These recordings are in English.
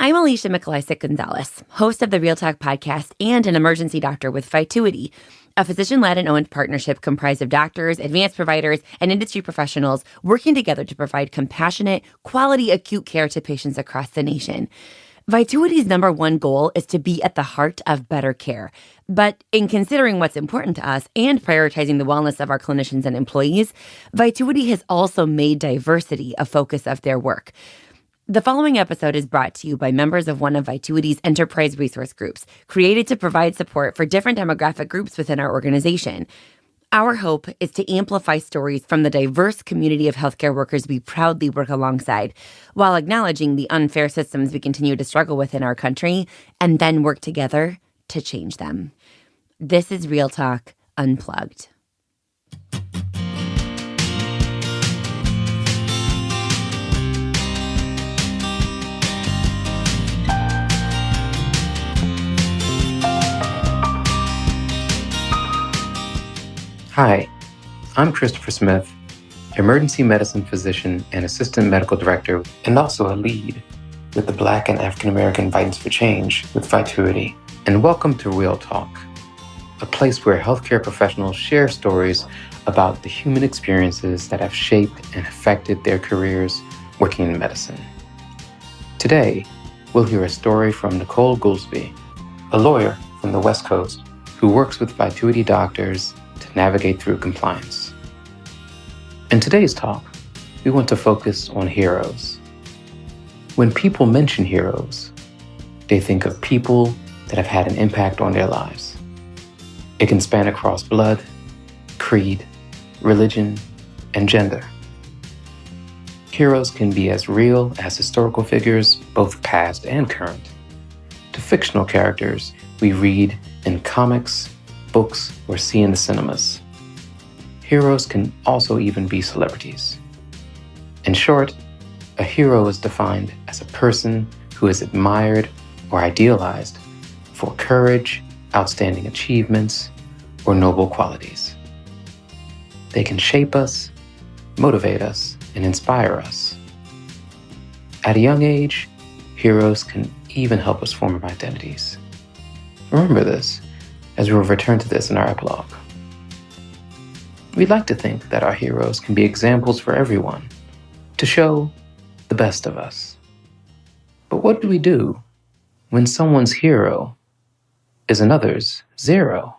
I'm Alicia Gonzalez, host of the Real Talk podcast and an emergency doctor with Vituity, a physician-led and owned partnership comprised of doctors, advanced providers, and industry professionals working together to provide compassionate, quality acute care to patients across the nation. Vituity's number one goal is to be at the heart of better care. But in considering what's important to us and prioritizing the wellness of our clinicians and employees, Vituity has also made diversity a focus of their work. The following episode is brought to you by members of one of Vituity's Enterprise Resource Groups, created to provide support for different demographic groups within our organization. Our hope is to amplify stories from the diverse community of healthcare workers we proudly work alongside, while acknowledging the unfair systems we continue to struggle with in our country, and then work together to change them. This is Real Talk Unplugged. Hi, I'm Christopher Smith, emergency medicine physician and assistant medical director, and also a lead with the Black and African American Vitans for Change with Vituity. And welcome to Real Talk, a place where healthcare professionals share stories about the human experiences that have shaped and affected their careers working in medicine. Today, we'll hear a story from Nicolle Goolsby, a lawyer from the West Coast who works with Vituity doctors to navigate through compliance. In today's talk, we want to focus on heroes. When people mention heroes, they think of people that have had an impact on their lives. It can span across blood, creed, religion, and gender. Heroes can be as real as historical figures, both past and current, to fictional characters we read in comics, books, or see in the cinemas. Heroes can also even be celebrities. In short, a hero is defined as a person who is admired or idealized for courage, outstanding achievements, or noble qualities. They can shape us, motivate us, and inspire us. At a young age, heroes can even help us form our identities. Remember this as we will return to this in our epilogue. We'd like to think that our heroes can be examples for everyone, to show the best of us. But what do we do when someone's hero is another's zero?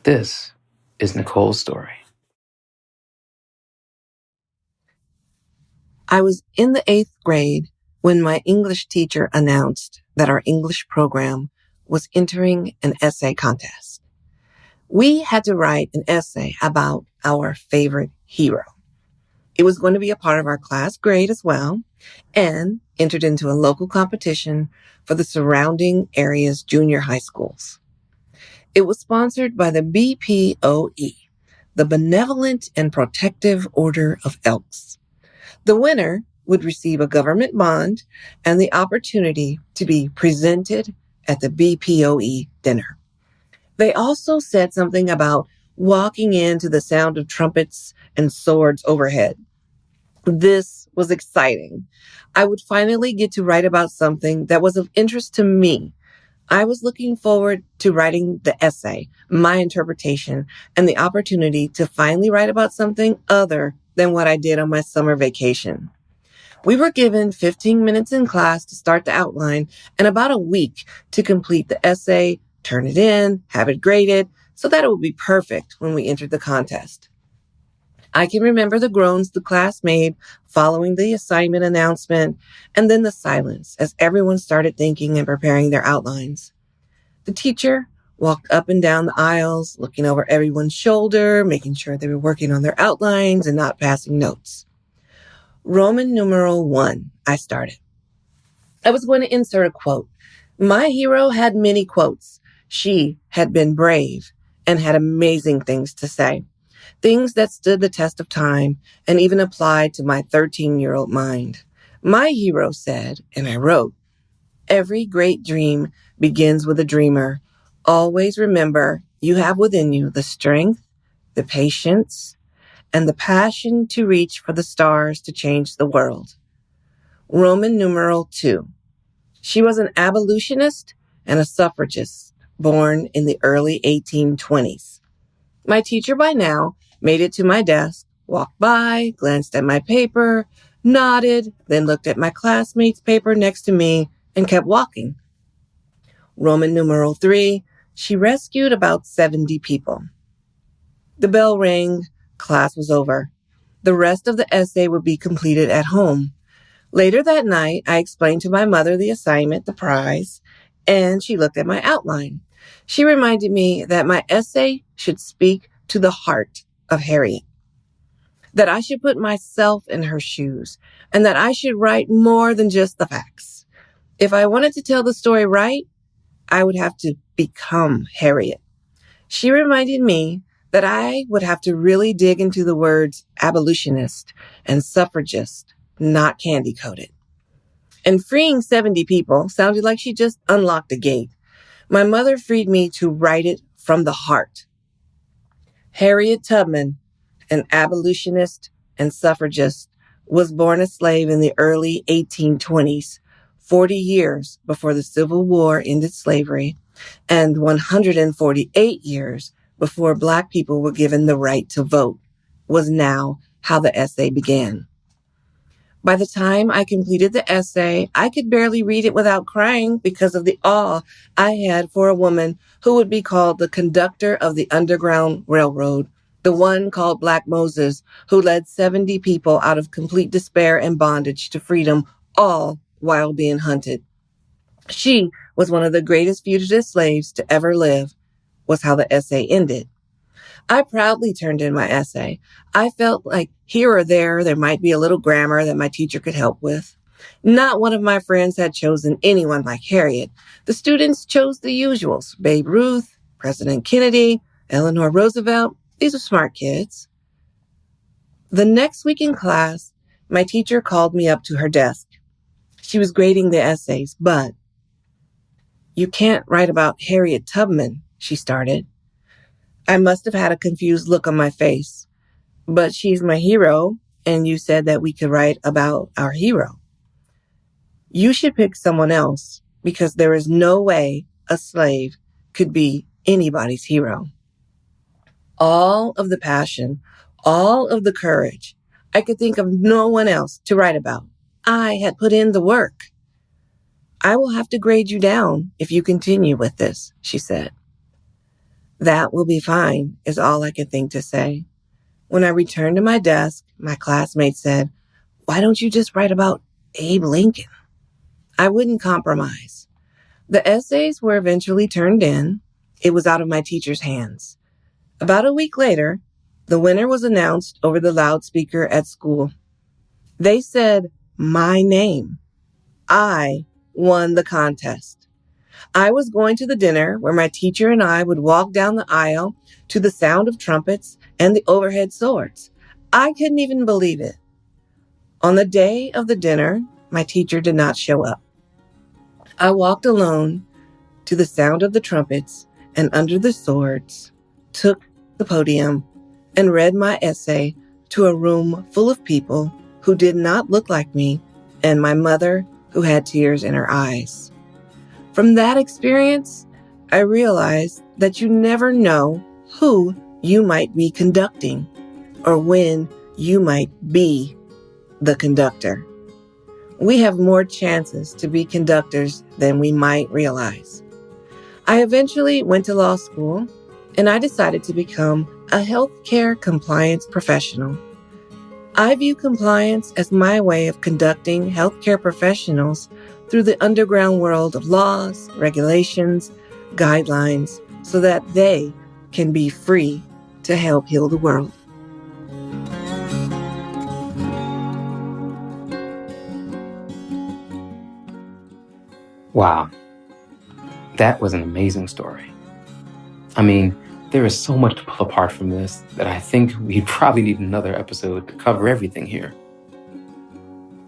This is Nicolles Story. I was in the 8th grade when my English teacher announced that our English program was entering an essay contest. We had to write an essay about our favorite hero. It was going to be a part of our class grade as well, and entered into a local competition for the surrounding area's junior high schools. It was sponsored by the BPOE, the Benevolent and Protective Order of Elks. The winner would receive a government bond and the opportunity to be presented at the BPOE dinner. They also said something about walking into the sound of trumpets and swords overhead. This was exciting. I would finally get to write about something that was of interest to me. I was looking forward to writing the essay, my interpretation, and the opportunity to finally write about something other than what I did on my summer vacation. We were given 15 minutes in class to start the outline and about a week to complete the essay, turn it in, have it graded, so that it would be perfect when we entered the contest. I can remember the groans the class made following the assignment announcement, and then the silence as everyone started thinking and preparing their outlines. The teacher walked up and down the aisles, looking over everyone's shoulder, making sure they were working on their outlines and not passing notes. Roman numeral 1, I started. I was going to insert a quote. My hero had many quotes. She had been brave and had amazing things to say. Things that stood the test of time and even applied to my 13-year-old mind. My hero said, and I wrote, every great dream begins with a dreamer. Always remember you have within you the strength, the patience, and the passion to reach for the stars to change the world. Roman numeral 2, She was an abolitionist and a suffragist born in the early 1820s. My teacher by now made it to my desk, walked by, glanced at my paper, nodded, then looked at my classmate's paper next to me and kept walking. Roman numeral 3, she rescued about 70 people. The bell rang, class was over. The rest of the essay would be completed at home. Later that night, I explained to my mother the assignment, the prize, and she looked at my outline. She reminded me that my essay should speak to the heart of Harriet, that I should put myself in her shoes, and that I should write more than just the facts. If I wanted to tell the story right, I would have to become Harriet. She reminded me that I would have to really dig into the words abolitionist and suffragist, not candy-coated. And freeing 70 people sounded like she just unlocked a gate. My mother freed me to write it from the heart. Harriet Tubman, an abolitionist and suffragist, was born a slave in the early 1820s, 40 years before the Civil War ended slavery, and 148 years before Black people were given the right to vote, was now how the essay began. By the time I completed the essay, I could barely read it without crying because of the awe I had for a woman who would be called the conductor of the Underground Railroad, the one called Black Moses, who led 70 people out of complete despair and bondage to freedom, all while being hunted. She was one of the greatest fugitive slaves to ever live, was how the essay ended. I proudly turned in my essay. I felt like here or there might be a little grammar that my teacher could help with. Not one of my friends had chosen anyone like Harriet. The students chose the usuals: Babe Ruth, President Kennedy, Eleanor Roosevelt. These are smart kids. The next week in class, my teacher called me up to her desk. She was grading the essays, but "You can't write about Harriet Tubman," she started. I must have had a confused look on my face. "But she's my hero, and you said that we could write about our hero." "You should pick someone else, because there is no way a slave could be anybody's hero." All of the passion, all of the courage. I could think of no one else to write about. I had put in the work. "I will have to grade you down if you continue with this," she said. "That will be fine," is all I could think to say. When I returned to my desk, my classmate said, "Why don't you just write about Abe Lincoln?" I wouldn't compromise. The essays were eventually turned in. It was out of my teacher's hands. About a week later, the winner was announced over the loudspeaker at school. They said my name. I won the contest. I was going to the dinner where my teacher and I would walk down the aisle to the sound of trumpets and the overhead swords. I couldn't even believe it. On the day of the dinner, my teacher did not show up. I walked alone to the sound of the trumpets and under the swords, took the podium, and read my essay to a room full of people who did not look like me and my mother who had tears in her eyes. From that experience, I realized that you never know who you might be conducting or when you might be the conductor. We have more chances to be conductors than we might realize. I eventually went to law school, and I decided to become a healthcare compliance professional. I view compliance as my way of conducting healthcare professionals through the underground world of laws, regulations, guidelines, so that they can be free to help heal the world. Wow. That was an amazing story. I mean, there is so much to pull apart from this that I think we probably need another episode to cover everything here.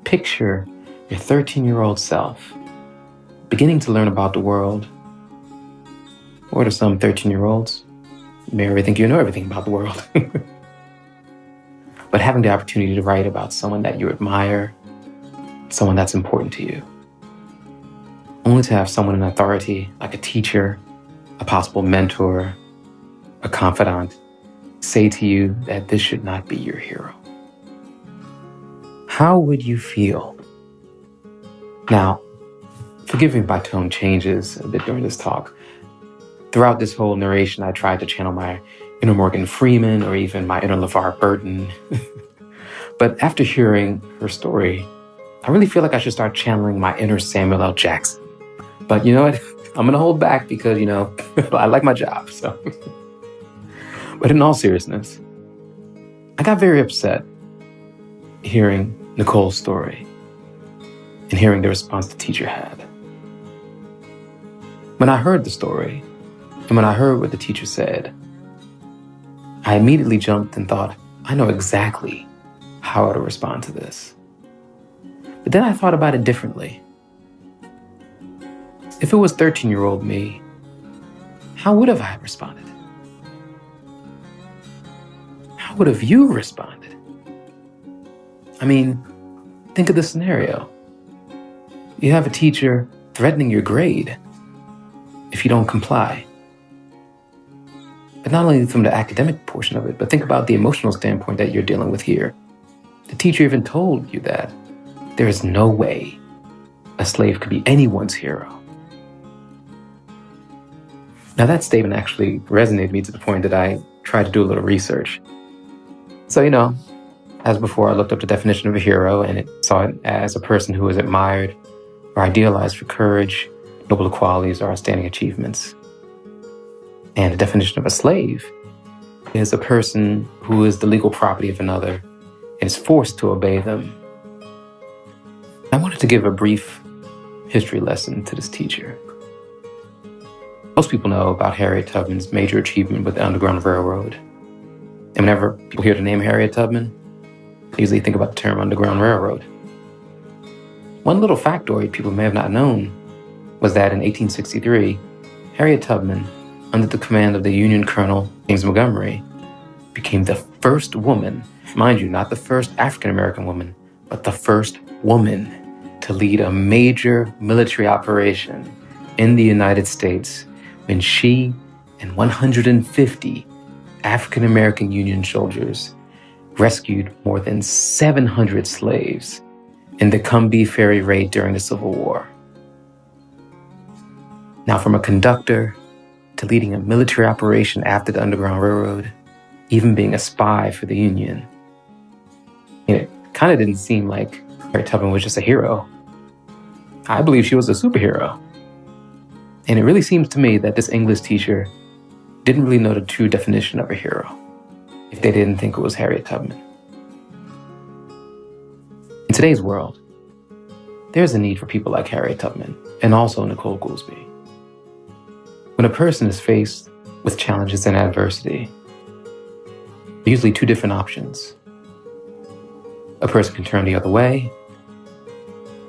Picture your 13-year-old self beginning to learn about the world. Or to some 13-year-olds, you may already think you know everything about the world. But having the opportunity to write about someone that you admire, someone that's important to you. only to have someone in authority, like a teacher, a possible mentor, a confidant, say to you that this should not be your hero. How would you feel? Now, forgive me if my tone changes a bit during this talk. Throughout this whole narration, I tried to channel my inner Morgan Freeman or even my inner LeVar Burton. But after hearing her story, I really feel like I should start channeling my inner Samuel L. Jackson. But you know what? I'm going to hold back because, I like my job. So, but in all seriousness, I got very upset hearing Nicolle's story and hearing the response the teacher had. When I heard the story and when I heard what the teacher said, I immediately jumped and thought, I know exactly how to respond to this. But then I thought about it differently. If it was 13-year-old me, how would have I responded? How would have you responded? I mean, think of the scenario. You have a teacher threatening your grade if you don't comply. But not only from the academic portion of it, but think about the emotional standpoint that you're dealing with here. The teacher even told you that there is no way a slave could be anyone's hero. Now that statement actually resonated me to the point that I tried to do a little research. So, as before, I looked up the definition of a hero and it saw it as a person who is admired or idealized for courage, noble qualities, or outstanding achievements. And the definition of a slave is a person who is the legal property of another and is forced to obey them. I wanted to give a brief history lesson to this teacher. Most people know about Harriet Tubman's major achievement with the Underground Railroad. And whenever people hear the name Harriet Tubman, they usually think about the term Underground Railroad. One little factoid people may have not known was that in 1863, Harriet Tubman, under the command of the Union Colonel James Montgomery, became the first woman, mind you, not the first African-American woman, but the first woman to lead a major military operation in the United States when she and 150 African-American Union soldiers rescued more than 700 slaves in the Combahee Ferry raid during the Civil War. Now, from a conductor to leading a military operation after the Underground Railroad, even being a spy for the Union, it kind of didn't seem like Harriet Tubman was just a hero. I believe she was a superhero. And it really seems to me that this English teacher didn't really know the true definition of a hero if they didn't think it was Harriet Tubman. In today's world, there's a need for people like Harriet Tubman and also Nicolle Goolsby. When a person is faced with challenges and adversity, there are usually two different options. A person can turn the other way,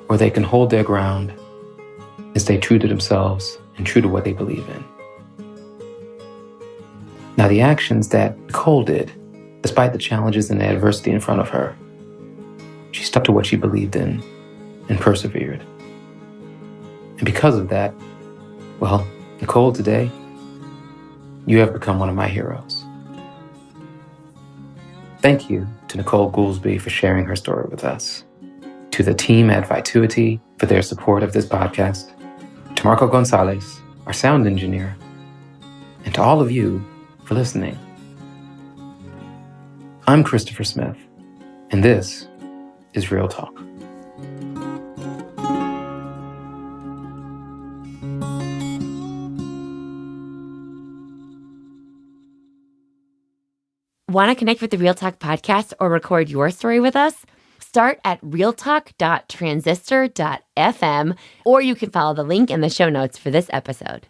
or they can hold their ground and stay true to themselves and true to what they believe in. Now, the actions that Nicolle did, despite the challenges and the adversity in front of her, she stuck to what she believed in and persevered. And because of that, well, Nicolle, today, you have become one of my heroes. Thank you to Nicolle Goolsby for sharing her story with us, to the team at Vituity for their support of this podcast, to Marco Gonzalez, our sound engineer, and to all of you for listening. I'm Christopher Smith, and this is Real Talk. Want to connect with the Real Talk podcast or record your story with us? Start at realtalk.transistor.fm, or you can follow the link in the show notes for this episode.